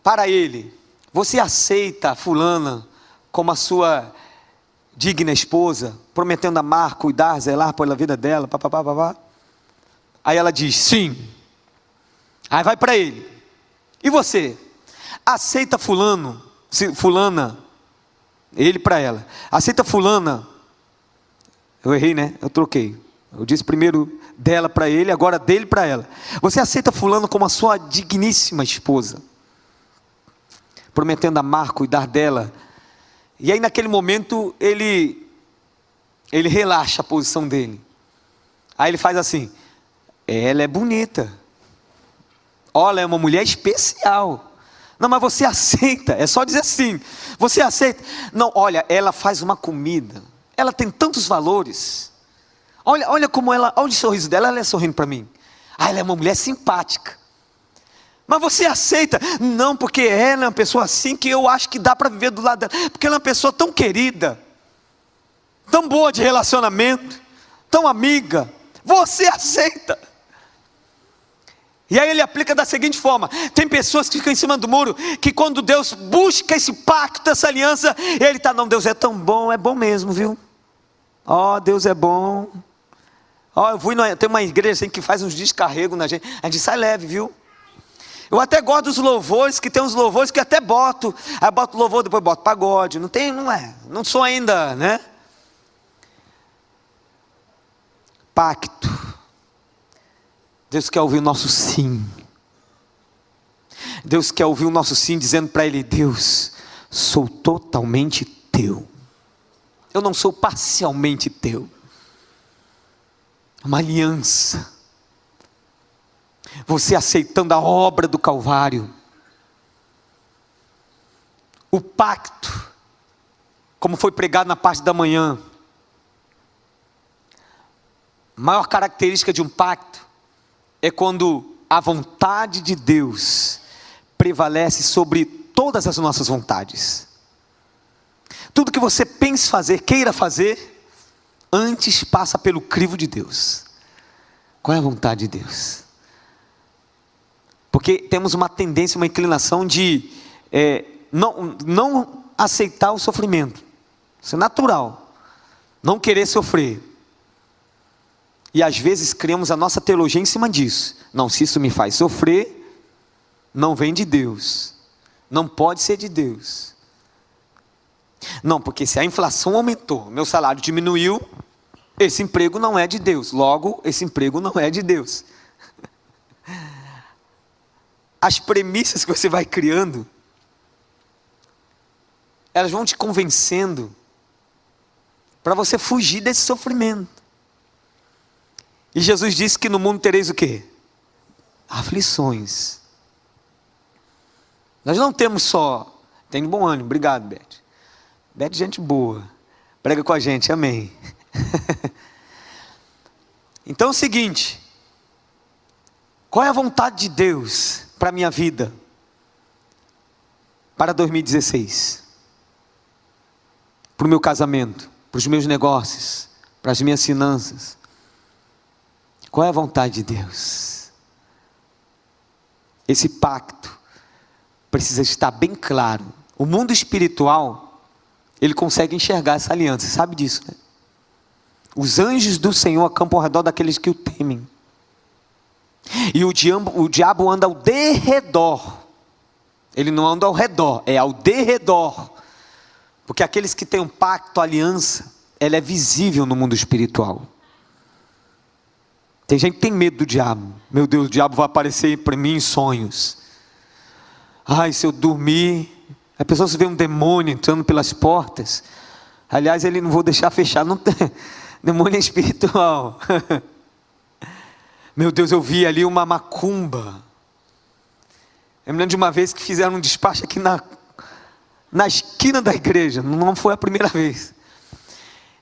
para ele: você aceita a fulana como a sua digna esposa, prometendo amar, cuidar, zelar pela vida dela, papapá? Aí ela diz: sim. Aí vai para ele: e você, aceita fulana, ele para ela, aceita fulana, eu errei, né? Eu troquei, eu disse primeiro dela para ele, agora dele para ela. Você aceita fulano como a sua digníssima esposa, prometendo amar, cuidar dela? E aí naquele momento ele Ele relaxa a posição dele. Aí ele faz assim: ela é bonita. Olha, é uma mulher especial. Não, mas você aceita? É só dizer assim. Você aceita? Não, olha, ela faz uma comida. Ela tem tantos valores. Olha como ela, olha o sorriso dela, ela é sorrindo para mim. Ah, ela é uma mulher simpática. Mas você aceita? Não, porque ela é uma pessoa assim que eu acho que dá para viver do lado dela. Porque ela é uma pessoa tão querida, tão boa de relacionamento, tão amiga. Você aceita? E aí ele aplica da seguinte forma: tem pessoas que ficam em cima do muro, que quando Deus busca esse pacto, essa aliança, ele está, não, Deus é tão bom, é bom mesmo, viu? Ó, Deus é bom. Ó, tem uma igreja assim que faz uns descarregos na gente, a gente sai leve, viu? Eu até gosto dos louvores, que tem uns louvores que até boto, aí boto louvor, depois boto pagode, não sou ainda, né? Pacto. Deus quer ouvir o nosso sim. Deus quer ouvir o nosso sim, dizendo para Ele: Deus, sou totalmente teu. Eu não sou parcialmente teu. Uma aliança. Você aceitando a obra do Calvário. O pacto, como foi pregado na parte da manhã. A maior característica de um pacto é quando a vontade de Deus prevalece sobre todas as nossas vontades. Tudo que você pense fazer, queira fazer, antes passa pelo crivo de Deus. Qual é a vontade de Deus? Porque temos uma tendência, uma inclinação de não aceitar o sofrimento. Isso é natural. Não querer sofrer. E às vezes criamos a nossa teologia em cima disso. Não, se isso me faz sofrer, não vem de Deus. Não pode ser de Deus. Não, porque se a inflação aumentou, meu salário diminuiu, esse emprego não é de Deus. Logo, esse emprego não é de Deus. As premissas que você vai criando, elas vão te convencendo para você fugir desse sofrimento. E Jesus disse que no mundo tereis o quê? Aflições. Nós não temos só, tem bom ânimo, obrigado Beth. Beth, gente boa, prega com a gente, amém. Então é o seguinte: qual é a vontade de Deus para a minha vida? Para 2016? Para o meu casamento, para os meus negócios, para as minhas finanças. Qual é a vontade de Deus? Esse pacto precisa estar bem claro. O mundo espiritual, ele consegue enxergar essa aliança, sabe disso, né? Os anjos do Senhor acampam ao redor daqueles que o temem. E o diabo anda ao derredor. Ele não anda ao redor, é ao derredor. Porque aqueles que têm um pacto, aliança, ela é visível no mundo espiritual. Tem gente que tem medo do diabo. Meu Deus, o diabo vai aparecer para mim em sonhos. Ai, se eu dormir, a pessoa se vê um demônio entrando pelas portas. Aliás, ele não vou deixar fechar, não tem. Demônio é espiritual. Meu Deus, eu vi ali uma macumba. Eu me lembro de uma vez que fizeram um despacho aqui na esquina da igreja. Não foi a primeira vez.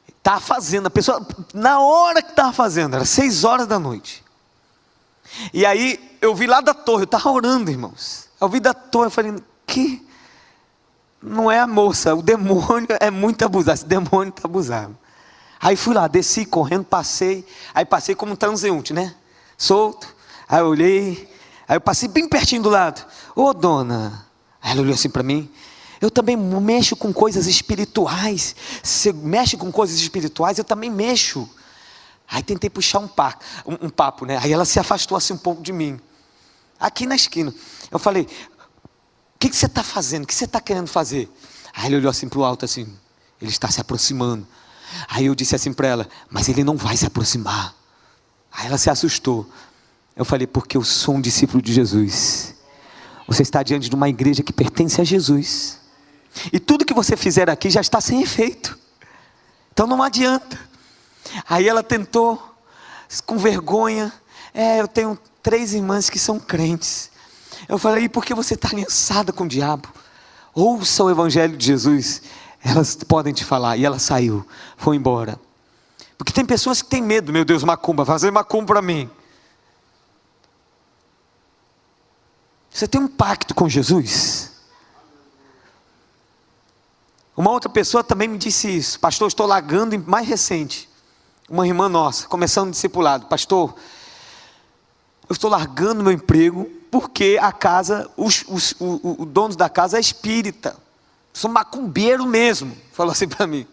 Estava fazendo, a pessoa, na hora que estava fazendo, era 6 horas da noite. E aí, eu vi lá da torre, eu estava orando, irmãos. Eu vi da torre, eu falei, que? Não é a moça, o demônio é muito abusado, esse demônio está abusado. Aí fui lá, desci correndo, passei, aí passei como um transeunte, né? Solto, aí eu olhei, aí eu passei bem pertinho do lado. Ô dona, aí ela olhou assim para mim. Eu também mexo com coisas espirituais. Você mexe com coisas espirituais, eu também mexo. Aí tentei puxar um papo, né? Aí ela se afastou assim um pouco de mim. Aqui na esquina. Eu falei, o que você está fazendo? O que você está querendo fazer? Aí ele olhou assim para o alto assim, ele está se aproximando. Aí eu disse assim para ela, mas ele não vai se aproximar. Aí ela se assustou. Eu falei, porque eu sou um discípulo de Jesus. Você está diante de uma igreja que pertence a Jesus. E tudo que você fizer aqui já está sem efeito. Então não adianta. Aí ela tentou, com vergonha, eu tenho 3 irmãs que são crentes. Eu falei, e por que você está aliançada com o diabo? Ouça o evangelho de Jesus, elas podem te falar. E ela saiu, foi embora. Porque tem pessoas que têm medo, meu Deus, macumba, fazer macumba para mim. Você tem um pacto com Jesus? Uma outra pessoa também me disse isso. Pastor, estou largando, mais recente, uma irmã nossa, começando um discipulado. Pastor, eu estou largando meu emprego, porque a casa, o dono da casa é espírita. Sou macumbeiro mesmo, falou assim para mim.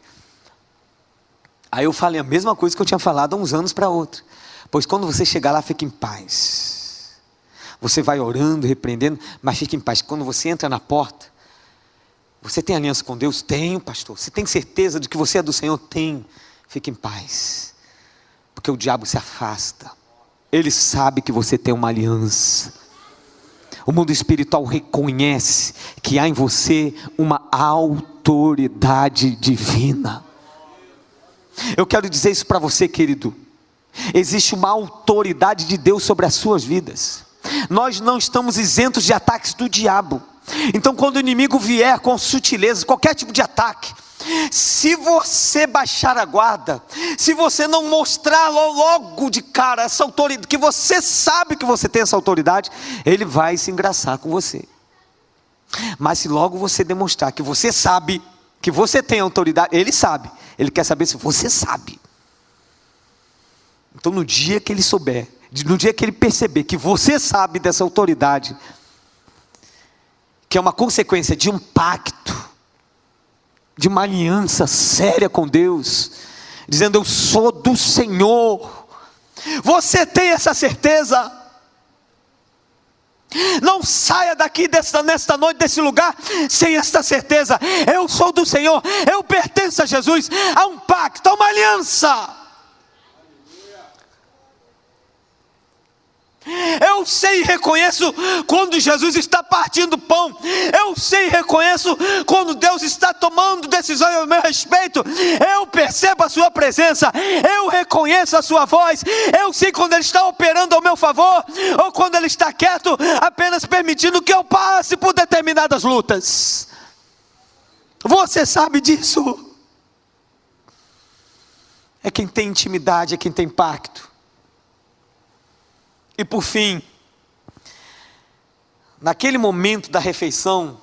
Aí eu falei a mesma coisa que eu tinha falado há uns anos para outra. Pois quando você chegar lá, fique em paz. Você vai orando, repreendendo, mas fique em paz. Quando você entra na porta, você tem aliança com Deus? Tenho, pastor. Você tem certeza de que você é do Senhor? Tenho. Fique em paz. Porque o diabo se afasta. Ele sabe que você tem uma aliança. O mundo espiritual reconhece que há em você uma autoridade divina. Eu quero dizer isso para você, querido. Existe uma autoridade de Deus sobre as suas vidas. Nós não estamos isentos de ataques do diabo. Então quando o inimigo vier com sutileza, qualquer tipo de ataque, se você baixar a guarda, se você não mostrar logo de cara essa autoridade, que você sabe que você tem essa autoridade, ele vai se engraçar com você. Mas se logo você demonstrar que você sabe, que você tem autoridade, ele sabe, ele quer saber se você sabe. Então no dia que ele souber, no dia que ele perceber que você sabe dessa autoridade, que é uma consequência de um pacto, de uma aliança séria com Deus, dizendo eu sou do Senhor, você tem essa certeza? Não saia daqui nesta noite, desse lugar, sem esta certeza, eu sou do Senhor, eu pertenço a Jesus, a um pacto, a uma aliança. Eu sei e reconheço quando Jesus está partindo pão. Eu sei e reconheço quando Deus está tomando decisões a meu respeito. Eu percebo a sua presença. Eu reconheço a sua voz. Eu sei quando Ele está operando ao meu favor, ou quando Ele está quieto, apenas permitindo que eu passe por determinadas lutas. Você sabe disso? É quem tem intimidade, é quem tem pacto. E por fim, naquele momento da refeição,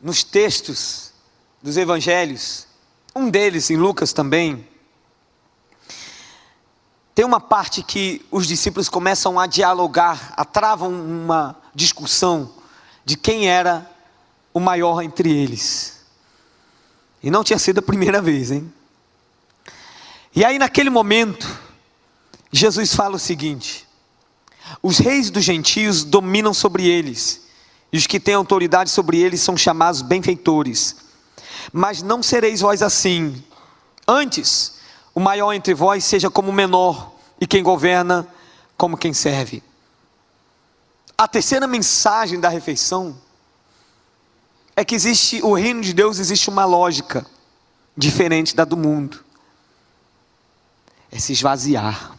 nos textos dos evangelhos, um deles em Lucas também, tem uma parte que os discípulos começam a dialogar, travam uma discussão de quem era o maior entre eles. E não tinha sido a primeira vez, hein? E aí naquele momento, Jesus fala o seguinte: os reis dos gentios dominam sobre eles, e os que têm autoridade sobre eles são chamados benfeitores. Mas não sereis vós assim. Antes, o maior entre vós seja como o menor, e quem governa como quem serve. A terceira mensagem da refeição é que o reino de Deus existe uma lógica diferente da do mundo. É se esvaziar.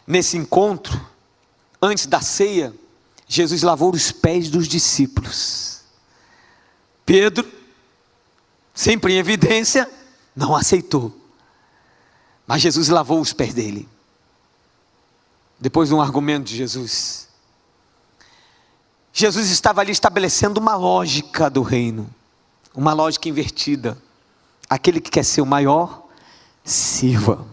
Nesse encontro, antes da ceia, Jesus lavou os pés dos discípulos. Pedro, sempre em evidência, não aceitou. Mas Jesus lavou os pés dele. Depois de um argumento de Jesus. Jesus estava ali estabelecendo uma lógica do reino. Uma lógica invertida. Aquele que quer ser o maior, sirva.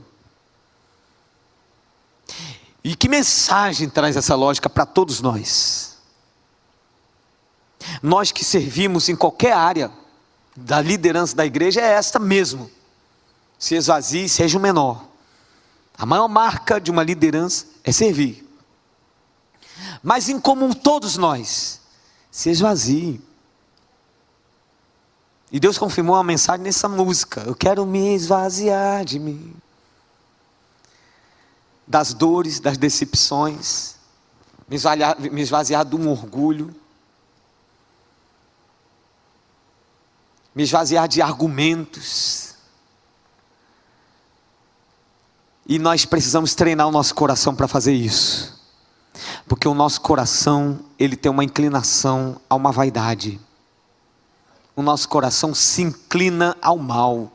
E que mensagem traz essa lógica para todos nós? Nós que servimos em qualquer área da liderança da igreja é esta mesmo. Se esvazie, seja o menor. A maior marca de uma liderança é servir. Mas em comum todos nós, se esvazie. E Deus confirmou uma mensagem nessa música: eu quero me esvaziar de mim, das dores, das decepções, me esvaziar de um orgulho. me esvaziar de argumentos. E nós precisamos treinar o nosso coração para fazer isso. Porque o nosso coração, ele tem uma inclinação a uma vaidade. O nosso coração se inclina ao mal.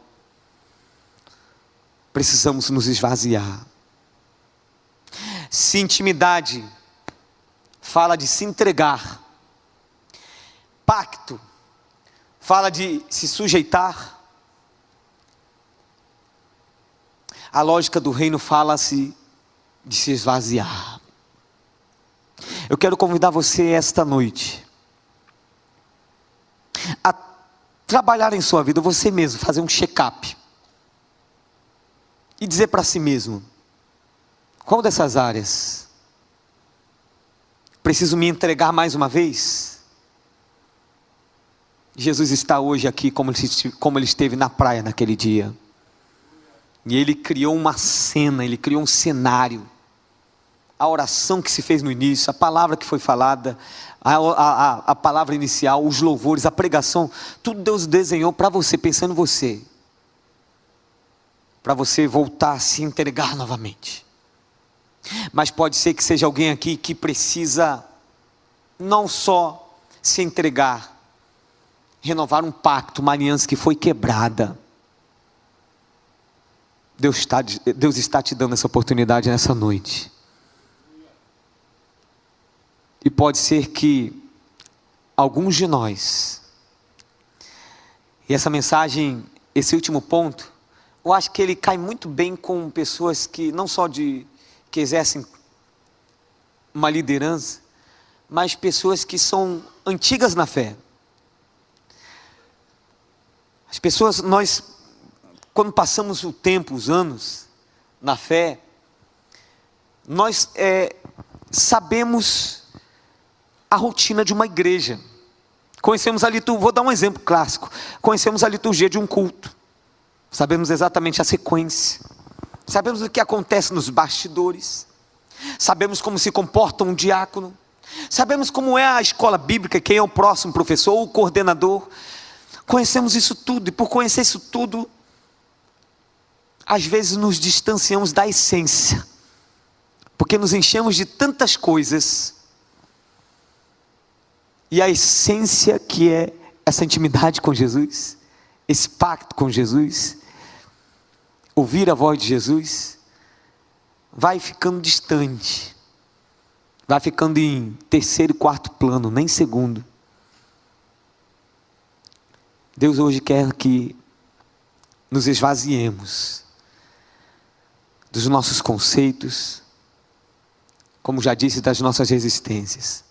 Precisamos nos esvaziar. Se intimidade fala de se entregar, pacto fala de se sujeitar, a lógica do reino fala-se de se esvaziar. Eu quero convidar você esta noite a trabalhar em sua vida, você mesmo, fazer um check-up e dizer para si mesmo: qual dessas áreas preciso me entregar mais uma vez? Jesus está hoje aqui como ele esteve na praia naquele dia. E Ele criou uma cena, Ele criou um cenário. A oração que se fez no início, a palavra que foi falada, a palavra inicial, os louvores, a pregação, tudo Deus desenhou para você, pensando em você. Para você voltar a se entregar novamente. Mas pode ser que seja alguém aqui que precisa não só se entregar, renovar um pacto, uma aliança que foi quebrada. Deus está te dando essa oportunidade nessa noite. E pode ser que alguns de nós, e essa mensagem, esse último ponto, eu acho que ele cai muito bem com pessoas que não só que exercem uma liderança, mas pessoas que são antigas na fé. As pessoas, quando passamos o tempo, os anos na fé, nós sabemos a rotina de uma igreja. Conhecemos a liturgia, vou dar um exemplo clássico. Conhecemos a liturgia de um culto. Sabemos exatamente a sequência. Sabemos o que acontece nos bastidores. Sabemos como se comporta um diácono. Sabemos como é a escola bíblica, quem é o próximo professor ou o coordenador. Conhecemos isso tudo, e por conhecer isso tudo, às vezes nos distanciamos da essência, porque nos enchemos de tantas coisas, e a essência que é essa intimidade com Jesus, esse pacto com Jesus, ouvir a voz de Jesus, vai ficando distante, vai ficando em terceiro e quarto plano, nem segundo. Deus hoje quer que nos esvaziemos dos nossos conceitos, como já disse, das nossas resistências.